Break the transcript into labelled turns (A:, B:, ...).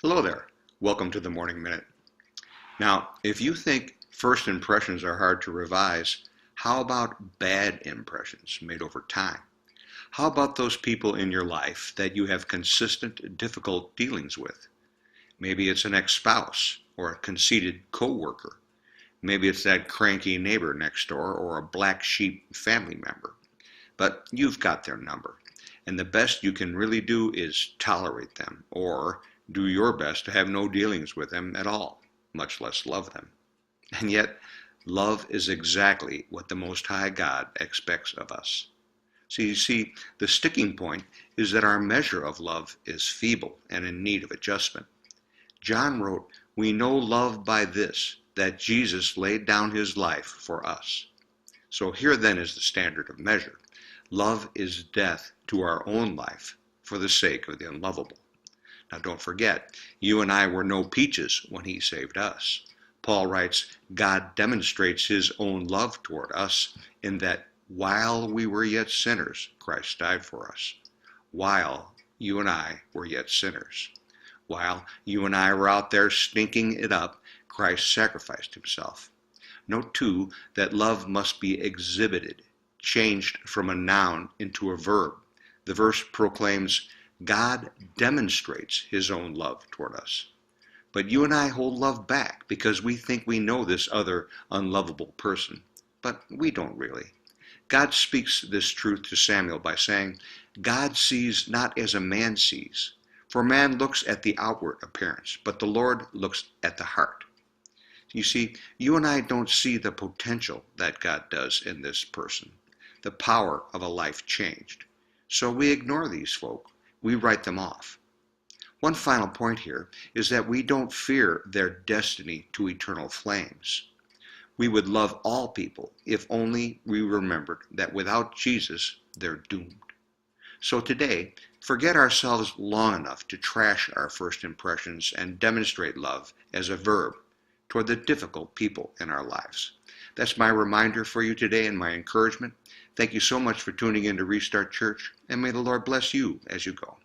A: Hello there. Welcome to the Morning Minute. Now, if you think first impressions are hard to revise, how about bad impressions made over time? How about those people in your life that you have consistent, difficult dealings with? Maybe it's an ex-spouse or a conceited coworker. Maybe it's that cranky neighbor next door or a black sheep family member. But you've got their number, and the best you can really do is tolerate them or do your best to have no dealings with them at all, much less love them. And yet, love is exactly what the Most High God expects of us. So you see, the sticking point is that our measure of love is feeble and in need of adjustment. John wrote, "We know love by this, that Jesus laid down his life for us." So here then is the standard of measure. Love is death to our own life for the sake of the unlovable. Now don't forget, you and I were no peaches when he saved us. Paul writes, God demonstrates his own love toward us in that while we were yet sinners, Christ died for us. While you and I were yet sinners. While you and I were out there stinking it up, Christ sacrificed himself. Note too that love must be exhibited, changed from a noun into a verb. The verse proclaims, God demonstrates his own love toward us. But you and I hold love back because we think we know this other unlovable person. But we don't really. God speaks this truth to Samuel by saying, God sees not as a man sees. For man looks at the outward appearance, but the Lord looks at the heart. You see, you and I don't see the potential that God does in this person, the power of a life changed. So we ignore these folk. We write them off. One final point here is that we don't fear their destiny to eternal flames. We would love all people if only we remembered that without Jesus, they're doomed. So today, forget ourselves long enough to trash our first impressions and demonstrate love as a verb toward the difficult people in our lives. That's my reminder for you today and my encouragement. Thank you so much for tuning in to Restart Church, and may the Lord bless you as you go.